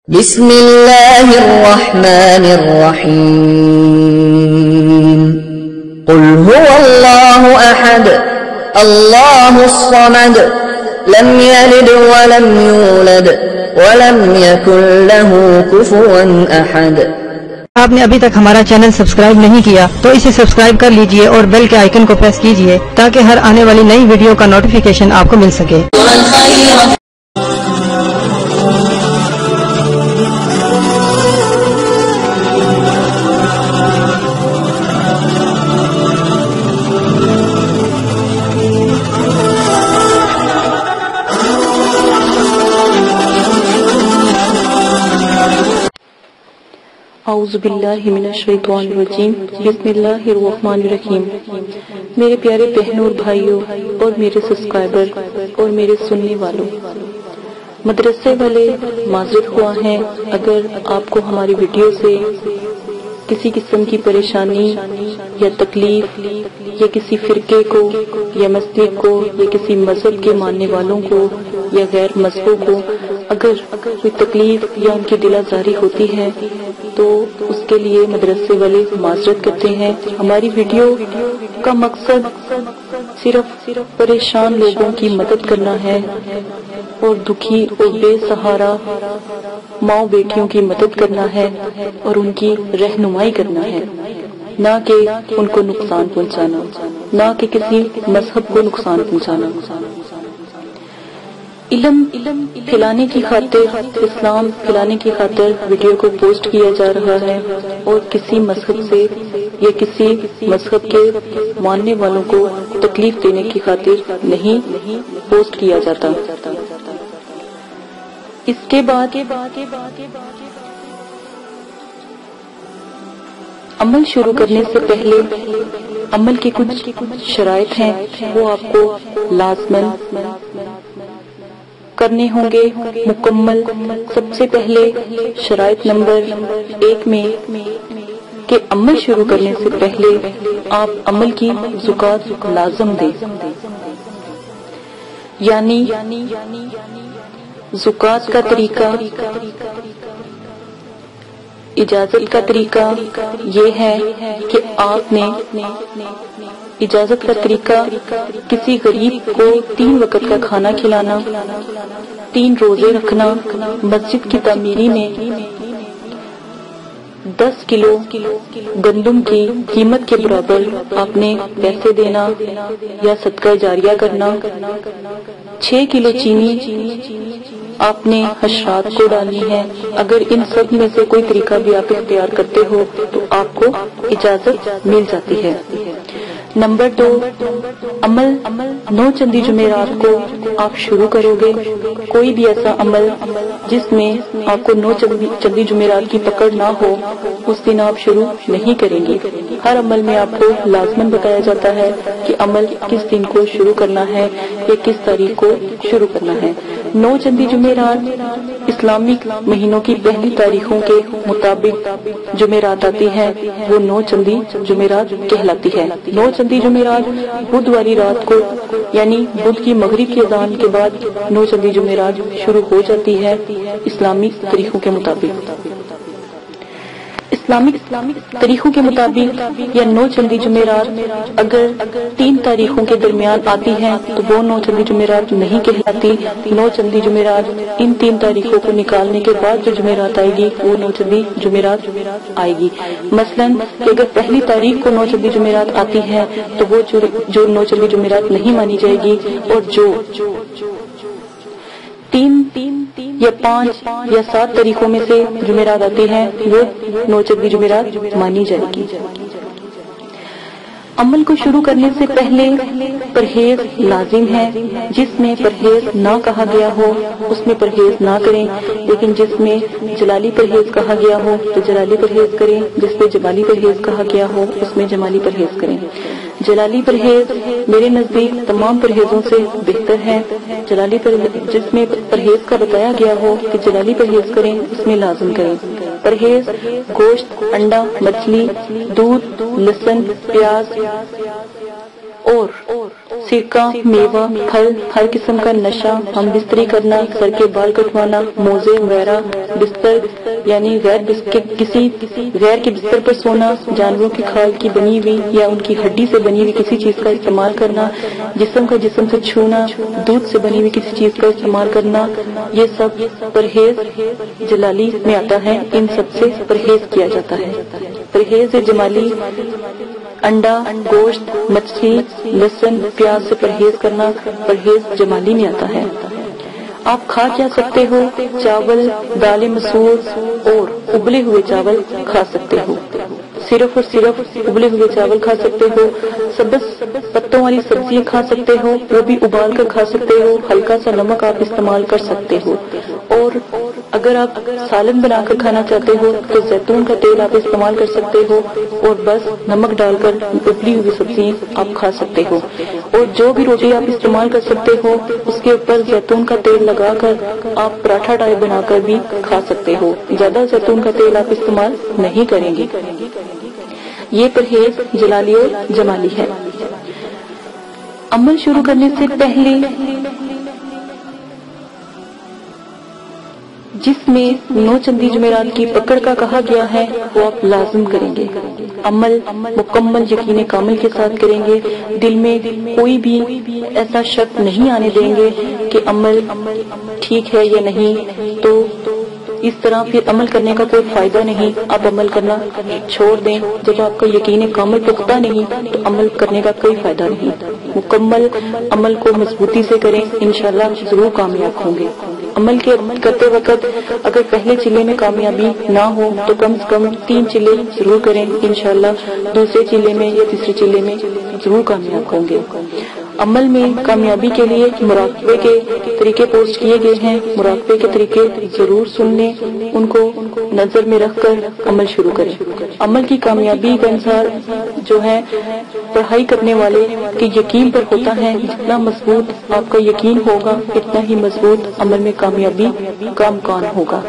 بسم اللہ الرحمن الرحیم قل هو اللہ احد اللہ الصمد لم یلد ولم یولد ولم یکن له کفوا احد۔ آپ نے ابھی تک ہمارا چینل سبسکرائب نہیں کیا تو اسے سبسکرائب کر لیجئے اور بیل کے آئیکن کو پریس کیجئے تاکہ ہر آنے والی نئی ویڈیو کا نوٹیفیکیشن آپ کو مل سکے۔ اعوذ باللہ من الشیطان الرجیم بسم اللہ الرحمن الرحیم۔ میرے پیارے بہنوں اور بھائیوں اور میرے سبسکرائبر اور میرے سننے والوں، مدرسے والے معذرت خواہ ہیں اگر آپ کو ہماری ویڈیو سے کسی قسم کی پریشانی یا تکلیف یا کسی فرقے کو یا مسجد کو یا کسی مذہب کے ماننے والوں کو یا غیر مذہبوں کو اگر کوئی تکلیف یا ان کی دل آزاری ہوتی ہے تو اس کے لیے مدرسے والے معذرت کرتے ہیں۔ ہماری ویڈیو کا مقصد صرف پریشان لوگوں کی مدد کرنا ہے اور دکھی اور بے سہارا ماں بیٹیوں کی مدد کرنا ہے اور ان کی رہنمائی کرنا ہے، نہ کہ ان کو نقصان پہنچانا، نہ کہ کسی مذہب کو نقصان پہنچانا۔ علم پھیلانے کی خاطر، اسلام پھیلانے کی خاطر ویڈیو کو پوسٹ کیا جا رہا ہے اور کسی مذہب سے یا کسی مذہب کے ماننے والوں کو تکلیف دینے کی خاطر نہیں پوسٹ کیا جاتا۔ اس کے بعد عمل شروع کرنے سے پہلے عمل کی کچھ شرائط ہیں، وہ آپ کو لازماً کرنے ہوں گے مکمل۔ سب سے پہلے شرائط نمبر 1 میں کہ عمل شروع کرنے سے پہلے آپ عمل کی زکوٰۃ لازم دیں، یعنی زکوٰۃ کا طریقہ، اجازت کا طریقہ یہ ہے کہ آپ نے اجازت کا طریقہ کسی غریب کو 3 وقت کا کھانا کھلانا، 3 روزے رکھنا، مسجد کی تعمیری میں 10 کلو گندم کی قیمت کے برابر آپ نے پیسے دینا یا صدقہ جاریہ کرنا، 6 کلو چینی آپ نے حشرات کو ڈالنی ہے۔ اگر ان سب میں سے کوئی طریقہ بھی آپ اختیار کرتے ہو تو آپ کو اجازت مل جاتی ہے۔ نمبر 2، عمل 9 چندی جمعرات کو آپ شروع کرو گے۔ کوئی بھی ایسا عمل جس میں آپ کو 9 چندی جمعرات کی پکڑ نہ ہو اس دن آپ شروع نہیں کریں گے۔ ہر عمل میں آپ کو لازماً بتایا جاتا ہے کہ عمل کس دن کو شروع کرنا ہے یا کس تاریخ کو شروع کرنا ہے۔ 9 چندی جمعرات اسلامک مہینوں کی پہلی تاریخوں کے مطابق جمعرات آتی ہے، وہ 9 چندی جمعرات کہلاتی ہے۔ 9 چندی جمعرات بدھ والی رات کو یعنی بدھ کی مغرب کی اذان کے بعد 9 چندی جمعرات شروع ہو جاتی ہے اسلامی طریقوں کے مطابق۔ اسلامک طریقوں کے مطابق یا 9 چندی جمعرات اگر 3 تاریخوں کے درمیان آتی ہیں تو وہ 9 چندی جمعرات نہیں کہلاتی۔ 9 چندی جمعرات ان 3 تاریخوں کو نکالنے کے بعد جو جمعرات آئے گی وہ 9 چندی جمعرات آئے گی۔ مثلاً کہ اگر پہلی تاریخ کو 9 چندی جمعرات آتی ہے تو وہ جو 9 چندی جمعرات نہیں مانی جائے گی، اور جو 3 یا 5 یا 7 تاریخوں میں سے جمعرات آتی ہیں وہ 9 چندی جمعرات مانی جائے گی۔ عمل کو شروع کرنے سے پہلے پرہیز لازم ہے۔ جس میں پرہیز نہ کہا گیا ہو اس میں پرہیز نہ کریں، لیکن جس میں جلالی پرہیز کہا گیا ہو تو جلالی پرہیز کریں، جس میں جمالی پرہیز کہا گیا ہو اس میں جمالی پرہیز کریں۔ جلالی پرہیز میرے نزدیک تمام پرہیزوں سے بہتر ہے۔ جلالی جس میں پرہیز کا بتایا گیا ہو کہ جلالی پرہیز کریں اس میں لازم کریں۔ پرہیز گوشت، انڈا، مچھلی، دودھ، لہسن، پیاز اور सिरका, मेवा, फल, हर किस्म का नशा, हम बिस्तरी करना, सर के बाल कटवाना, मोजे वगैरह, बिस्तर यानी किसी गैर के बिस्तर पर सोना, जानवरों की खाल की बनी हुई या उनकी हड्डी से बनी हुई किसी चीज का इस्तेमाल करना, जिस्म से छूना, दूध से बनी हुई किसी चीज का इस्तेमाल करना, ये सब परहेज जलाली में आता है। इन सब से परहेज किया जाता है। परहेज जमाली अंडा, गोश्त, मछली, लहसुन, प्याज से परहेज करना परहेज जमाली में आता है। आप खा क्या सकते हो? चावल, दालें मसूर और उबले हुए चावल खा सकते हो। सिर्फ और सिर्फ उबले हुए चावल खा सकते हो। सब्ज पत्तों वाली सब्जियां खा सकते हो, वो भी उबाल कर खा सकते हो। हल्का सा नमक आप इस्तेमाल कर सकते हो। और अगर आप सालन बनाकर खाना चाहते हो तो जैतून का तेल आप इस्तेमाल कर सकते हो और बस नमक डालकर उबली हुई सब्जियां आप खा सकते हो। और जो भी रोटी आप इस्तेमाल कर सकते हो उसके ऊपर जैतून का तेल लगाकर आप पराठा टाइप बनाकर भी खा सकते हो। ज्यादा जैतून का तेल आप इस्तेमाल नहीं करेंगे। ये परहेज जलाली और जमाली है। अमल शुरू करने से पहले जिसमें 9 चंदी जुमेरात की पकड़ का कहा गया है वो आप लाजिम करेंगे। अमल मुकम्मल यकीन कामिल के साथ करेंगे। दिल में कोई भी ऐसा शक नहीं आने देंगे कि अमल ठीक है या नहीं, तो इस तरह फिर अमल करने का कोई फायदा नहीं। आप अमल करना छोड़ दें। जब आपका यकीन कामिल पुख्ता नहीं तो अमल करने का कोई फायदा नहीं। मुकम्मल अमल को मजबूती से करें, इंशाल्लाह जरूर कामयाब होंगे। अमल करते वक्त अगर पहले चिल्ले में कामयाबी ना हो तो कम से कम 3 चिल्ले जरूर करें, इंशाल्लाह दूसरे चिल्ले में या तीसरे चिल्ले में जरूर कामयाब होंगे। अमल में कामयाबी के लिए मुराकबे के तरीके पोस्ट किए गए हैं। मुराकबे के तरीके जरूर सुन लें, उनको नजर में रखकर अमल शुरू करें। अमल की कामयाबी का अनुसार जो है पढ़ाई करने वाले के यकीन पर होता है। जितना मजबूत आपका यकीन होगा इतना ही मजबूत अमल में कामयाबी का इम्कान होगा।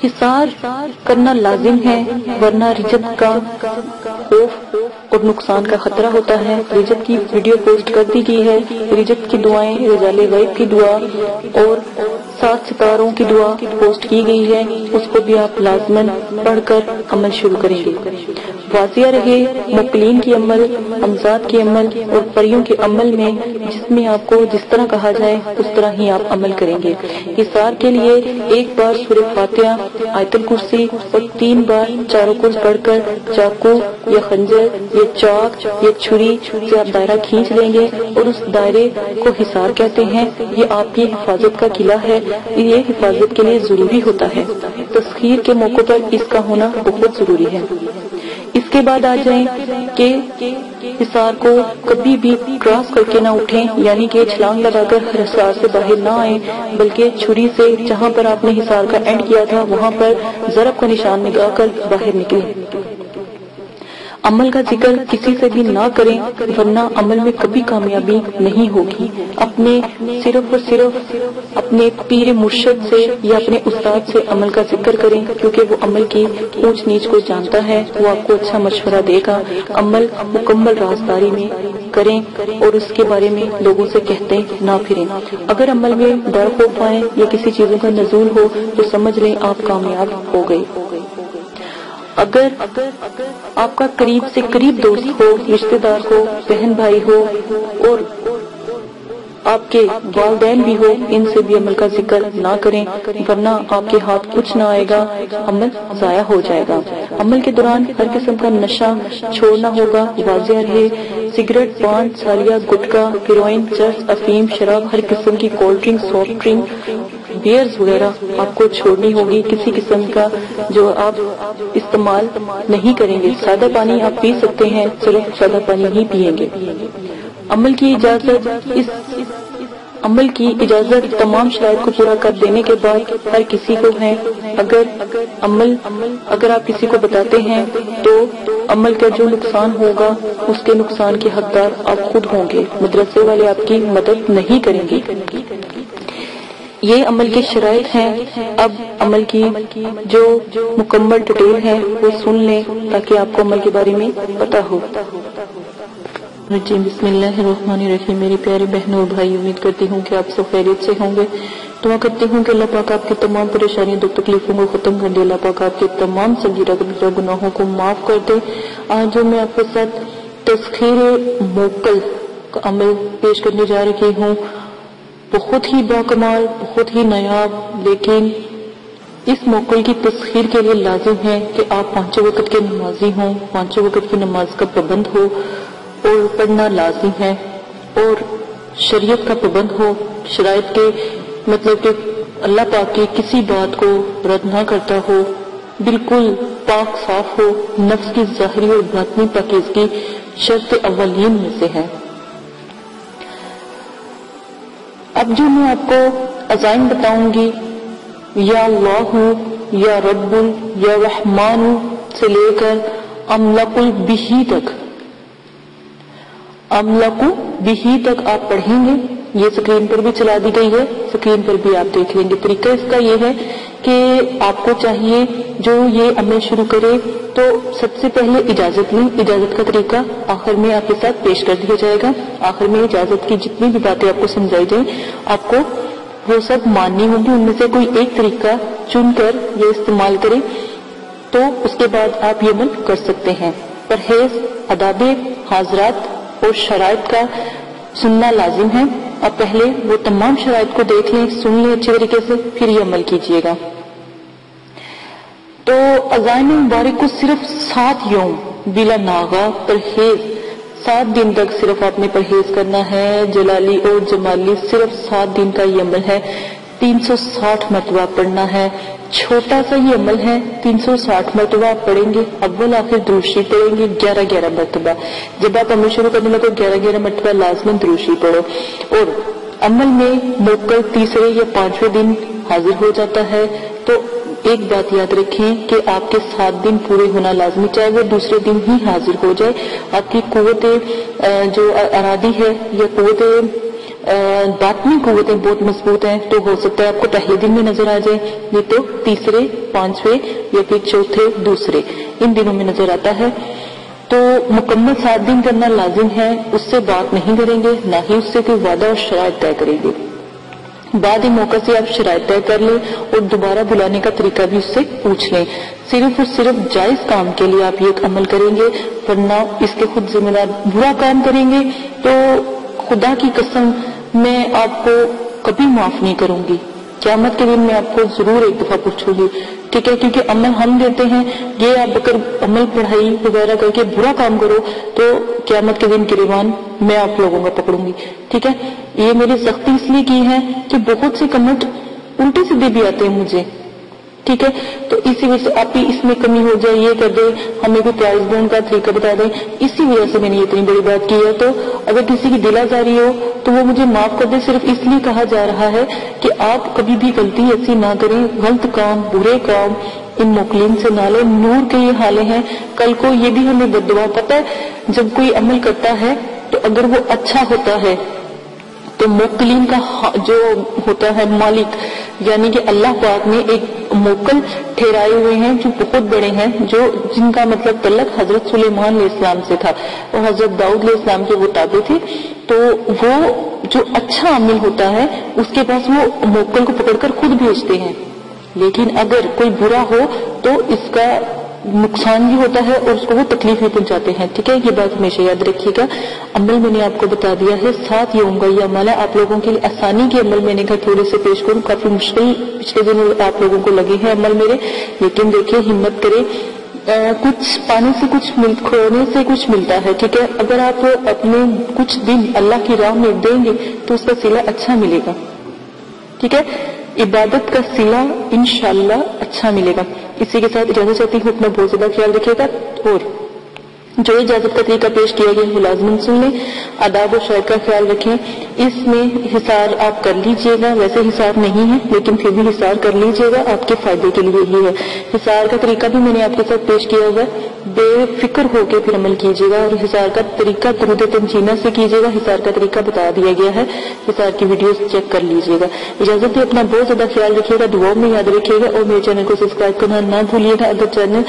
हिसार करना लाजिम है, वरना रिजत का खौफ और नुकसान का खतरा होता है। रिजत की वीडियो पोस्ट कर दी गई है। रिजत की दुआएं, रजाले गैब की दुआ और 7 सितारों की दुआ पोस्ट की गई है, उसको भी आप लाजमन पढ़कर अमल शुरू करेंगे। वाजिया रहे मुकलीन की अमल, अमजाद की अमल और परियों के अमल में, जिसमें आपको जिस तरह कहा जाए उस तरह ही आप अमल करेंगे। हिसार के लिए 1 बार सूरह फातिहा, आयतुल कुर्सी और 3 बार चारों कुर्स पढ़कर चाकू या खंजर या चाक या छुरी से आप दायरा खींच लेंगे और उस दायरे को हिसार कहते हैं। ये आपकी हिफाजत का किला है। ये हिफाजत के लिए जरूरी होता है। तस्खीर के मौके पर इसका होना बहुत जरूरी है। इसके बाद आ जाएं कि हिसार को कभी भी क्रॉस करके ना उठें, यानी कि छलांग लगाकर हिसार से बाहर ना आए, बल्कि छुरी से जहां पर आपने हिसार का एंड किया था वहां पर ज़रब का निशान लगाकर बाहर निकलें। अमल का जिक्र किसी से भी ना करें, वरना अमल में कभी कामयाबी नहीं होगी। अपने सिर्फ और सिर्फ अपने पीर मुर्शिद से या अपने उस्ताद से अमल का जिक्र करें, क्योंकि वो अमल की ऊंच नीच को जानता है। वो आपको अच्छा मशवरा देगा। अमल मुकम्मल राजदारी में करें और उसके बारे में लोगों से कहते ना फिरें। अगर अमल में डर खौफ आए या किसी चीजों का नजूल हो तो समझ लें आप कामयाब हो गए। अगर आपका करीब से करीब दोस्त हो, रिश्तेदार हो, बहन भाई हो और आपके वालिदैन भी हो, इनसे भी अमल का जिक्र ना करें, वरना आपके हाथ कुछ ना आएगा, अमल जाया हो जाएगा। अमल के दौरान हर किस्म का नशा छोड़ना होगा। वाजिया रहे सिगरेट, पान, सालिया, गुटखा, हेरोइन, चर्स, अफीम, शराब, हर किस्म की cold drink, soft drink, beers वगैरह आपको छोड़नी होगी। किसी किस्म का जो आप इस्तेमाल नहीं करेंगे। सादा पानी आप पी सकते हैं, सिर्फ सादा पानी ही पिएंगे। अमल की इजाजत तमाम शराइत को पूरा कर देने के बाद हर किसी को है। अगर आप किसी को बताते हैं तो अमल का जो नुकसान होगा उसके नुकसान के हकदार आप खुद होंगे। मदरसे वाले आपकी मदद नहीं करेंगे। ये अमल की शराइत हैं। अब अमल की जो मुकम्मल डिटेल है वो सुन लें ताकि आपको अमल के बारे में पता हो। बिस्मिल्लाहिर्रहमानिर्रहीम। मेरी प्यारी बहनों और भाई, उम्मीद करती हूँ कि आप सब खैरियत से होंगे। दुआ करती हूँ कि अल्लाह पाक आपकी तमाम परेशानियों दुख तकलीफों को खत्म कर दे, अल्लाह पाक आपके तमाम सगीरा कबीरा गुनाहों को माफ कर दे। आज जो मैं आपके साथ तस्खीर मोकल का अमल पेश करने जा रही हूँ, बहुत ही बाकमाल, बहुत ही नायाब, लेकिन इस मोकल की तस्खीर के लिए लाजिम है कि आप 5 वक्त के नमाजी हों, 5 वक्त की नमाज का पाबंद हो और पढ़ना लाजिम है, और शरीयत का पाबंद हो, शरायत के मतलब कि अल्लाह पाक की किसी बात को रद्द ना करता हो, बिल्कुल पाक साफ हो, नफ्स की ज़ाहिरी और बातिनी पाकीज़गी शर्त अव्वलीन में से है। अब जो मैं आपको अज़ाइम बताऊंगी, या अल्लाहु, या रब्बुल, या रहमानु से लेकर अमलकुल बिही तक, अमलकु बिही तक आप पढ़ेंगे। ये स्क्रीन पर भी चला दी गई है, स्क्रीन पर भी आप देख लेंगे। तरीका इसका ये है कि आपको चाहिए जो ये अमल शुरू करे तो सबसे पहले इजाजत लें। इजाजत का तरीका आखिर में आपके साथ पेश कर दिया जाएगा। आखिर में इजाजत की जितनी भी बातें आपको समझाई जाए, आपको वो सब माननी होगी। उनमें से कोई एक तरीका चुनकर ये इस्तेमाल करें तो उसके बाद आप ये अमल कर सकते हैं। परहेज, अदाबे, हाजरात और शराइत का सुनना लाजिम है। अब पहले वो तमाम शराइत को देख लें, सुन लें अच्छे तरीके से, फिर ये अमल कीजिएगा। तो अज़ाइम मुबारक को सिर्फ 7 यौम बिला नागा परहेज, 7 दिन तक सिर्फ आपने परहेज करना है। जलाली और जमाली सिर्फ 7 दिन का ये अमल है। 360 मरतबा पढ़ना है। छोटा सा ये अमल है, 360 मरतबा आप पढ़ेंगे। अव्वल आखिर दुरूशी पढ़ेंगे 11-11 मरतबा। जब आप अमल शुरू करने लगे 11-11 मरतबा लाजमन दुरूशी पढ़ो। और अमल में मोकल तीसरे या 5वें दिन हाजिर हो जाता है। तो एक बात याद रखें कि आपके 7 दिन पूरे होना लाजमी, चाहे वो दूसरे दिन ही हाजिर हो जाए। आपकी कुव्वत जो अरादी है या कुव्वत बातनी कुव्वतें बहुत मजबूत हैं, तो हो सकता है आपको पहले दिन में नजर आ जाए, ये तो तीसरे, 5वें या फिर चौथे, दूसरे, इन दिनों में नजर आता है। तो मुकम्मल 7 दिन करना लाजिम है। उससे बात नहीं करेंगे, ना ही उससे कोई वादा और शराइत तय करेंगे। बाद ही मौका से आप शराइत तय कर लें और दोबारा बुलाने का तरीका भी उससे पूछ लें। सिर्फ और सिर्फ जायज काम के लिए आप ये अमल करेंगे, वरना इसके खुद जिम्मेदार। बुरा काम करेंगे तो खुदा की कसम मैं आपको कभी माफ नहीं करूंगी। क़यामत के दिन मैं आपको जरूर एक दफा पूछूंगी, ठीक है? क्योंकि अमल हम देते हैं, ये आप अगर अमल पढ़ाई वगैरह करके बुरा काम करो तो क़यामत के दिन गिरबान मैं आप लोगों का पकड़ूंगी, ठीक है? ये मेरी सख्ती इसलिए की है कि बहुत से कमेंट उल्टे सीधे भी आते हैं मुझे, ठीक है? तो इसी वजह से आप ही इसमें कमी हो जाए, ये कर दे, हमें कोई प्राइस बॉन्ड का तरीका बता दें, इसी वजह से मैंने इतनी बड़ी बात की है। तो अगर किसी की दिलाजारी हो तो वो मुझे माफ कर दे। सिर्फ इसलिए कहा जा रहा है कि आप कभी भी गलती ऐसी ना करें, गलत काम, बुरे काम इन मोकलीन से ना लें। नूर के ये हाले हैं, कल को ये भी हमें बद्दुआ। पता है, जब कोई अमल करता है तो अगर वो अच्छा होता है तो मोकलीन का जो होता है मालिक, यानी कि अल्लाह पाक ने एक मोकल ठहराए हुए हैं जो बहुत बड़े हैं, जो जिनका मतलब तल्लक हजरत सुलेमान अलैहिस्सलाम से था और हजरत दाऊद अलैहिस्सलाम के वो ताबे थे। तो वो जो अच्छा अमल होता है उसके पास वो मोकल को पकड़कर खुद भेजते हैं। लेकिन अगर कोई बुरा हो तो इसका नुकसान भी होता है और उसको वो तकलीफ भी पहुंचाते हैं, ठीक है? ये बात हमेशा याद रखिएगा। अमल मैंने आपको बता दिया है, 7 यौम का ये अमल है। आप लोगों के लिए आसानी के अमल मैंने कहा थोड़े से पेश करूं, काफी मुश्किल पिछले दिन आप लोगों को लगे हैं अमल मेरे, लेकिन देखिए हिम्मत करें। कुछ पाने से कुछ खोने से कुछ मिलता है, ठीक है? अगर आप अपने कुछ दिन अल्लाह की राह में देंगे तो उसका सिला अच्छा मिलेगा, ठीक है? इबादत का सिला इंशाअल्लाह अच्छा मिलेगा। इसी के साथ इजाजत चाहती हूँ, अपना बहुत ज्यादा ख्याल रखिएगा। और जो इजाजत का तरीका पेश किया गया है लाजमन सुन लें, आदाब और शर्त का ख्याल रखें। इसमें हिसार आप कर लीजिएगा, वैसे हिसार नहीं है लेकिन फिर भी हिसार कर लीजिएगा, आपके फायदे के लिए ही है। हिसार का तरीका भी मैंने आपके साथ पेश किया हुआ है, बेफिक्र होकर फिर अमल कीजिएगा। और हिसार का तरीका दुरूद तंजीना से कीजिएगा, हिसार का तरीका बता दिया गया है, हिसार की वीडियो चेक कर लीजिएगा। इजाजत है, अपना बहुत ज्यादा ख्याल रखिएगा, दुआओं में याद रखिएगा और मेरे चैनल को सब्सक्राइब करना ना भूलिएगा। अगर चैनल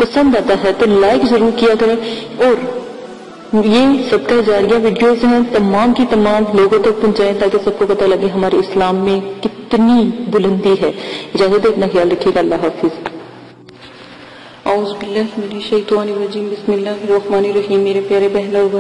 पसंद आता है तो लाइक जरूर किया करें और یہ صدقہ جاریہ ویڈیوز ہیں، تمام کی تمام لوگوں تک پہنچائیں تاکہ سب کو پتہ لگے ہمارے اسلام میں کتنی بلندی ہے۔ اجازت دے، اپنا خیال رکھیے گا، اللہ حافظ۔ اعوذ باللہ من الشیطان الرجیم، بسم اللہ الرحمن الرحیم۔ میرے پیارے بہنوں